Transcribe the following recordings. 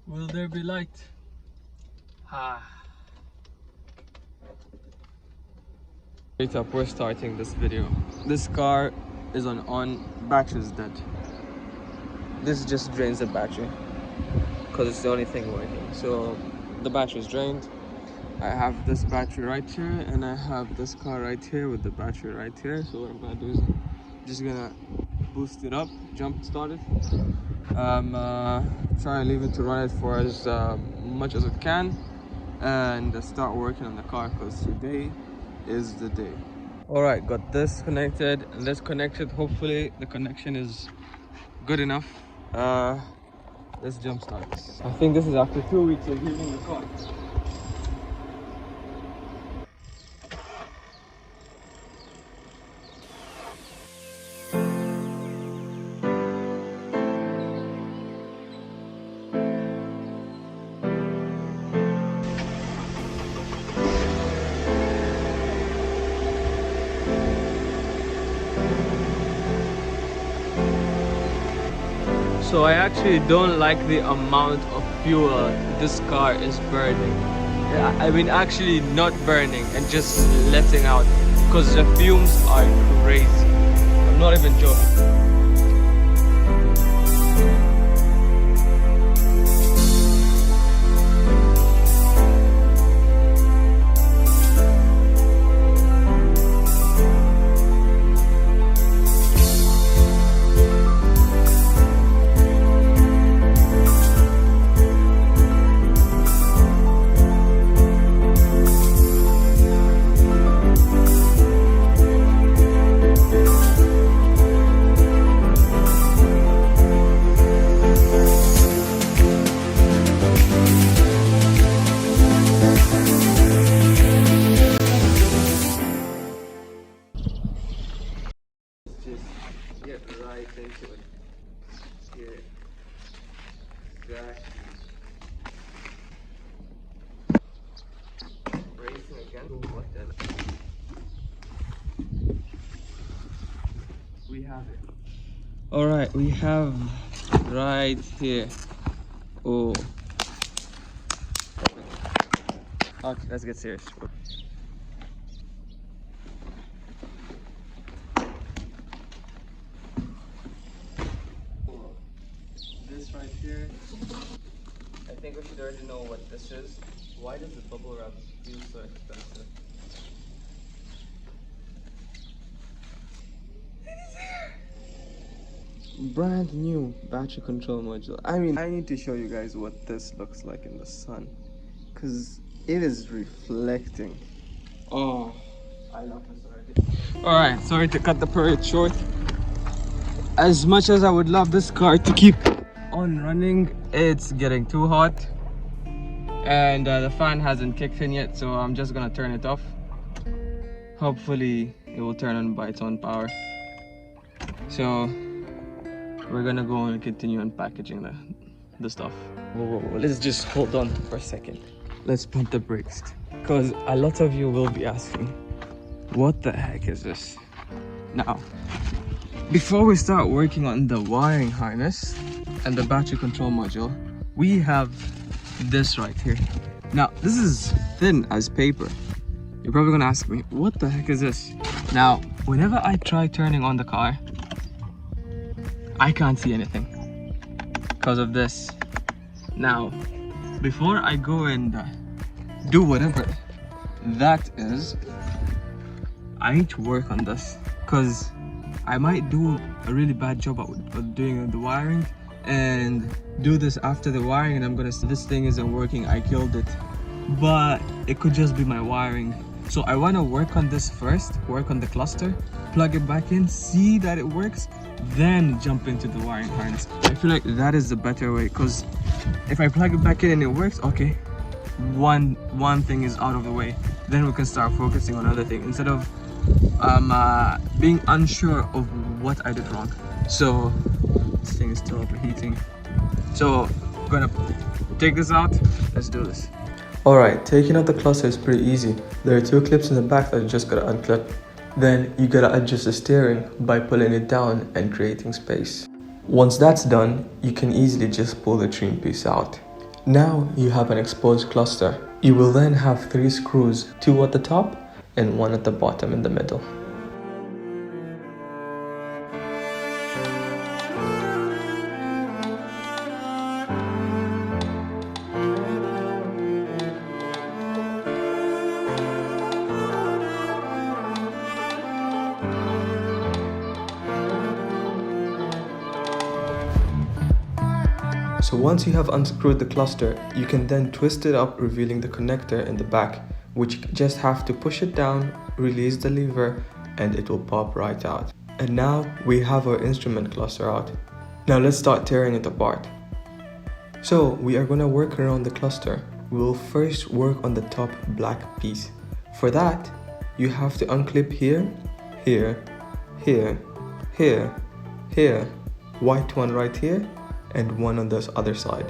Will there be light? Wait up, we're starting this video. This car is on battery's dead. This just drains the battery because it's the only thing working. So the battery is drained. I have this battery right here and I have this car right here with the battery right here. So what I'm gonna do is I'm just gonna boost it up, jump start it. Try and leave it to run it for as much as it can and start working on the car because today is the day. All right, got this connected and this connected. Hopefully the connection is good enough. Let's jump start. I think this is after 2 weeks of using the car. So I actually don't like the amount of fuel this car is burning. I mean actually not burning and just letting out because the fumes are crazy. I'm not even joking. Get right into it. Here. Exactly. Racing again. What the? We have it. Alright, we have right here. Oh. Okay, let's get serious. This right here, I think we should already know what this is. Why does the bubble wrap feel so expensive? It is here! Brand new battery control module. I mean, I need to show you guys what this looks like in the sun because it is reflecting. Oh, I love this already. Alright, sorry to cut the parade short. As much as I would love this car to keep on running, it's getting too hot and the fan hasn't kicked in yet, so I'm just gonna turn it off. Hopefully it will turn on by its own power. So we're gonna go and continue unpackaging the stuff. Whoa, let's just hold on for a second. Let's pump the brakes because a lot of you will be asking, what the heck is this? Now, before we start working on the wiring harness and the battery control module, we have this right here. Now, this is thin as paper. You're probably gonna ask me, what the heck is this? Now, whenever I try turning on the car, I can't see anything because of this. Now, before I go and do whatever that is, I need to work on this because I might do a really bad job at doing the wiring and do this after the wiring and I'm gonna say this thing isn't working, I killed it. But it could just be my wiring. So I want to work on this first, work on the cluster, plug it back in, see that it works, then jump into the wiring harness. I feel like that is the better way because if I plug it back in and it works, okay, one thing is out of the way, then we can start focusing on other things instead of being unsure of what I did wrong. So this thing is still overheating, so I'm gonna take this out. Let's do this. Alright, taking out the cluster is pretty easy. There are two clips in the back that you just gotta unclip. Then you gotta adjust the steering by pulling it down and creating space. Once that's done, you can easily just pull the trim piece out. Now you have an exposed cluster. You will then have 3 screws, 2 at the top and 1 at the bottom in the middle. So once you have unscrewed the cluster, you can then twist it up, revealing the connector in the back, which you just have to push it down, release the lever, and it will pop right out. And now we have our instrument cluster out. Now let's start tearing it apart. So we are going to work around the cluster. We will first work on the top black piece. For that, you have to unclip here, here, here, here, here, white one right here, and one on this other side.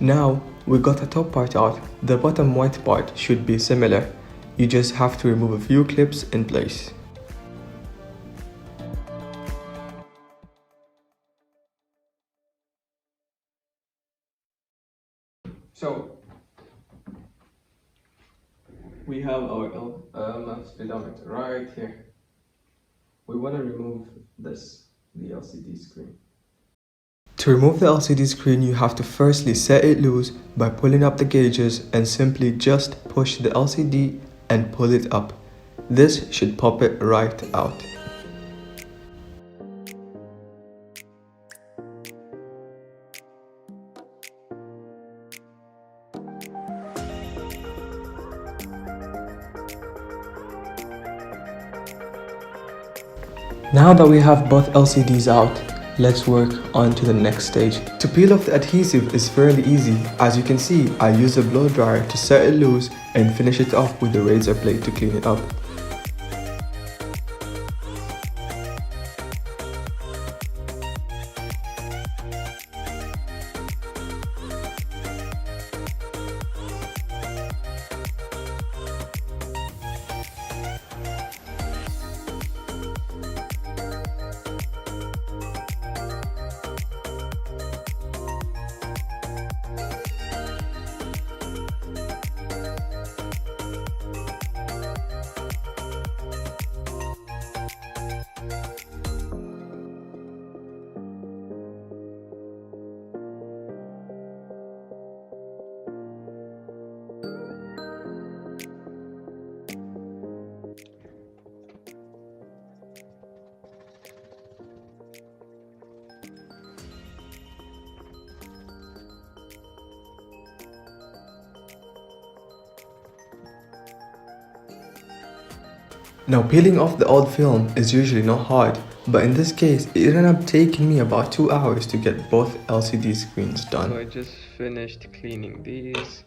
Now we got the top part out. The bottom white part should be similar. You just have to remove a few clips in place. So we have our speedometer right here. We want to remove the LCD screen. To remove the LCD screen, you have to firstly set it loose by pulling up the gauges and simply just push the LCD and pull it up. This should pop it right out. Now that we have both LCDs out, let's work on to the next stage. To peel off the adhesive is fairly easy. As you can see, I use a blow dryer to set it loose and finish it off with the razor blade to clean it up. Now peeling off the old film is usually not hard, but in this case it ended up taking me about 2 hours to get both LCD screens done. So I just finished cleaning these.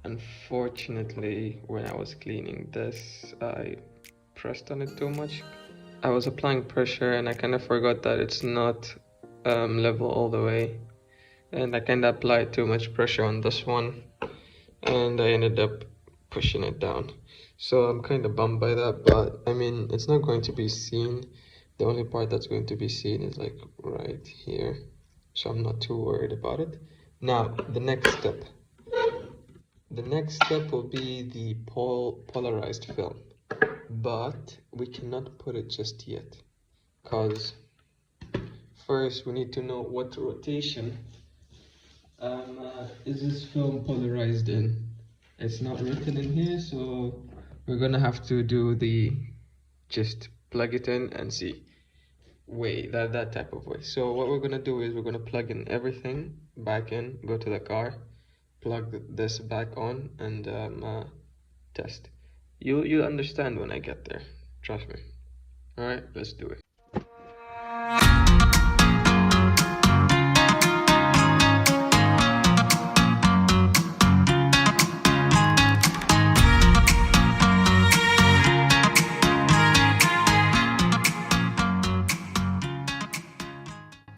Unfortunately, when I was cleaning this, I pressed on it too much. I was applying pressure and I kind of forgot that it's not level all the way, and I kind of applied too much pressure on this one and I ended up pushing it down. So I'm kind of bummed by that, but I mean, it's not going to be seen. The only part that's going to be seen is like right here, so I'm not too worried about it. Now the next step will be the polarized film, but we cannot put it just yet, because first we need to know what rotation is this film polarized in. It's not written in here, so we're gonna have to do just plug it in and see that type of way. So what we're gonna do is we're gonna plug in everything back in, go to the car, plug this back on, and test. You'll understand when I get there, trust me. All right, let's do it.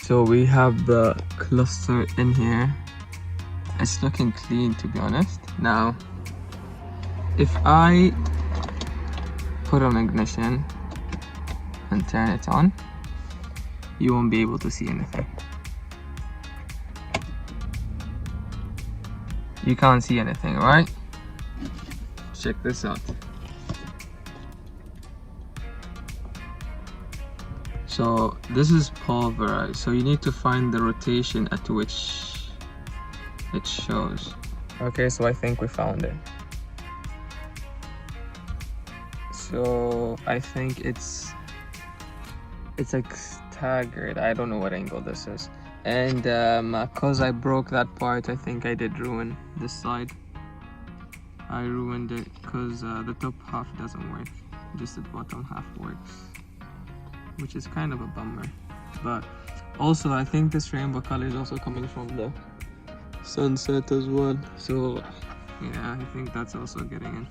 So we have the cluster in here. It's looking clean, to be honest. Now, if I put on ignition and turn it on, you won't be able to see anything. You can't see anything, right? Check this out. So this is pulverized, so you need to find the rotation at which it shows. Okay, so I think we found it. So I think it's like staggered. I don't know what angle this is. And cause I broke that part, I think I did ruin this side. I ruined it because the top half doesn't work, just the bottom half works, which is kind of a bummer. But also I think this rainbow color is also coming from the sunset as well, so yeah, I think that's also getting in.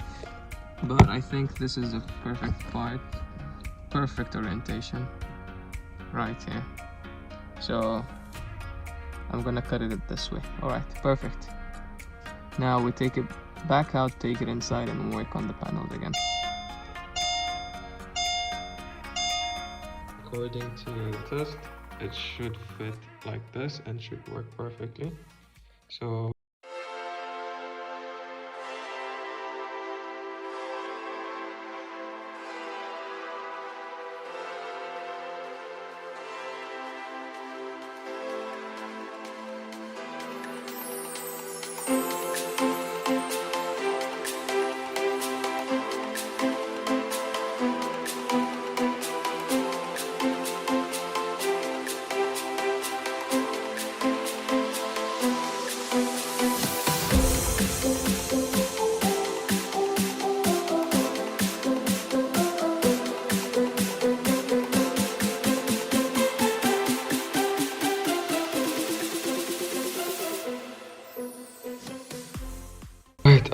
But I think this is a perfect part, perfect orientation right here. So I'm gonna cut it this way. All right, perfect. Now we take it back out, take it inside, and work on the panels again. According to the test, it should fit like this and should work perfectly. So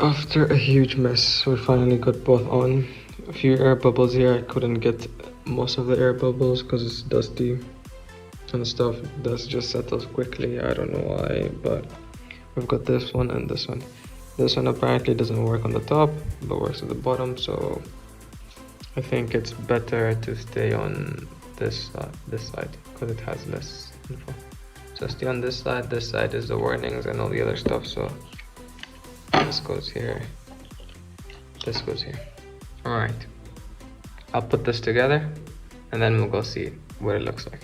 after a huge mess, we finally got both on. A few air bubbles here. I couldn't get most of the air bubbles because it's dusty and stuff. Dust just settles quickly. I don't know why, but we've got this one and this one. This one apparently doesn't work on the top, but works at the bottom. So I think it's better to stay on this side because it has less info. So stay on this side. This side is the warnings and all the other stuff. So this goes here, this goes here. All right, I'll put this together and then we'll go see what it looks like.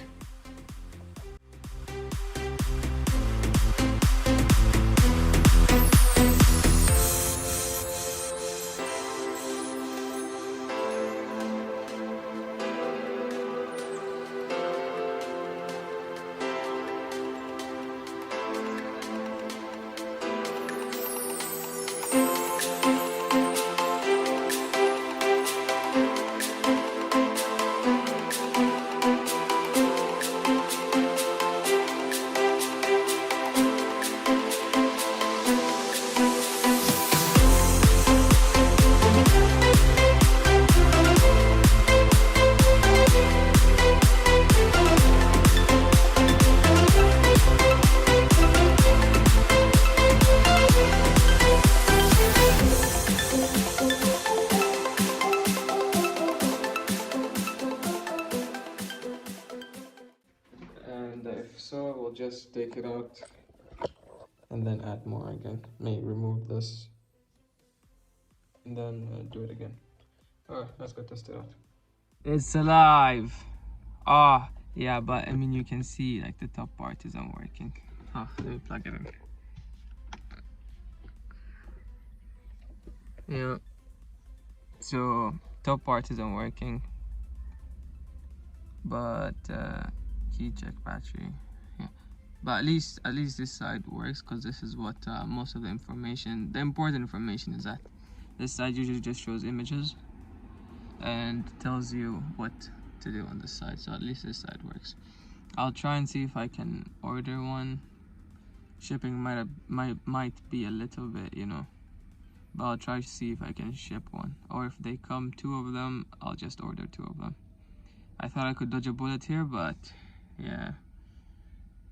So we'll just take it out and then add more again. Maybe remove this and then do it again. Alright, let's go test it out. It's alive. Ah, yeah, but I mean you can see like the top part isn't working. Oh, let me plug it in. Yeah, so top part isn't working, but key check battery. Yeah, but at least this side works because this is what most of the important information is at. This side usually just shows images and tells you what to do on this side, so at least this side works. I'll try and see if I can order one. Shipping might be a little bit, you know, but I'll try to see if I can ship one, or if they come 2 of them, I'll just order 2 of them. I thought I could dodge a bullet here, but yeah,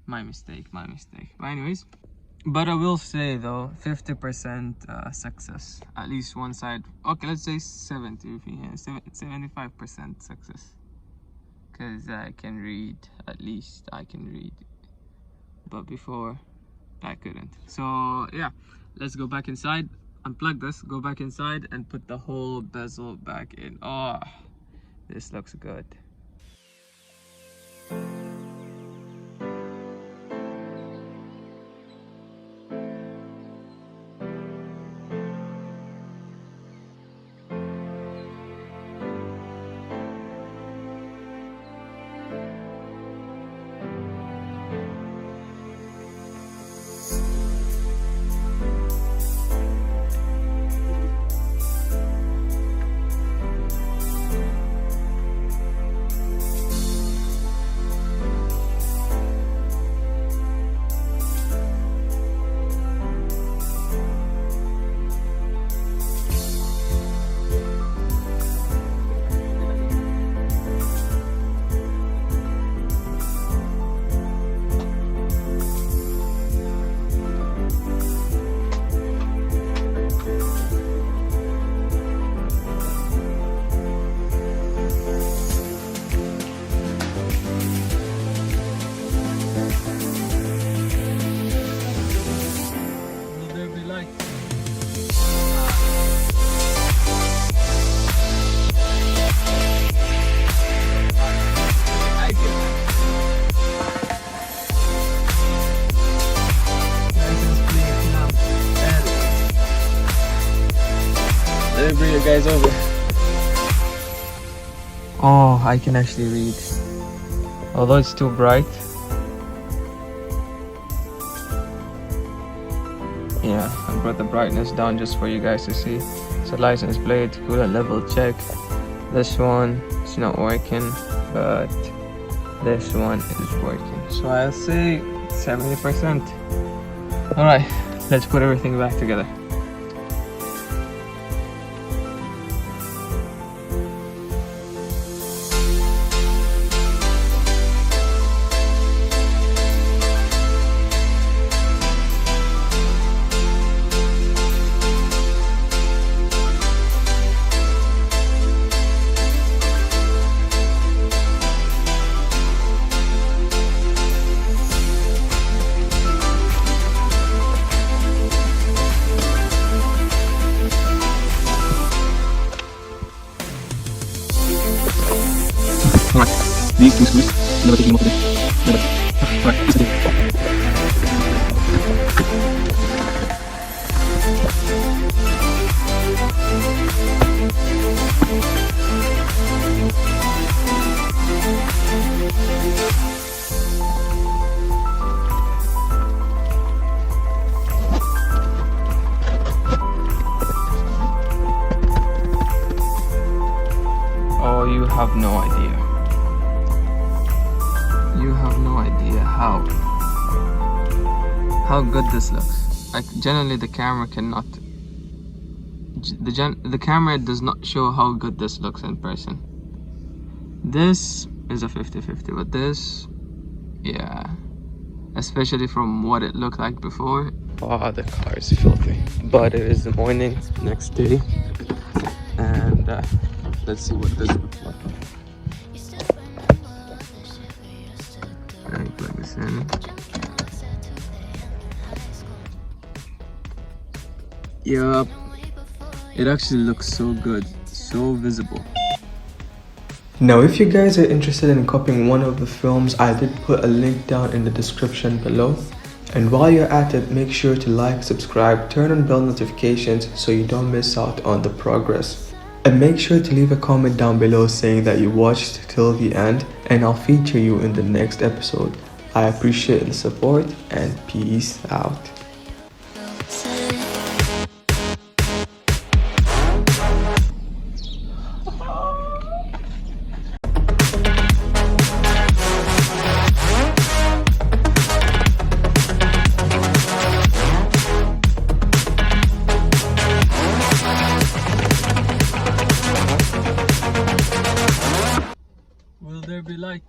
My mistake. But anyways, but I will say though, 50% success. At least one side. Okay, let's say 75% success. Because I can read, at least I can read. But before, I couldn't. So yeah, let's go back inside, unplug this, go back inside and put the whole bezel back in. Oh, this looks good. Let me bring you guys over. Oh, I can actually read. Although it's too bright. Yeah, I brought the brightness down just for you guys to see. So license plate, coolant level check. This one is not working, but this one is working. So I'll say 70%. Alright, let's put everything back together. These two screws, never taking them off today. Never. Alright, this is it. Oh, you have no idea. You have no idea how good this looks. Like generally the camera cannot, the camera does not show how good this looks in person. This is a 50-50, but this, yeah, especially from what it looked like before. Oh, the car is filthy, but it is the morning, next day, and let's see what this looks like. And plug this in. Yup, it actually looks so good, so visible. Now if you guys are interested in copying one of the films, I did put a link down in the description below. And while you're at it, make sure to like, subscribe, turn on bell notifications so you don't miss out on the progress. And make sure to leave a comment down below saying that you watched till the end, and I'll feature you in the next episode. I appreciate the support, and peace out. Will there be light?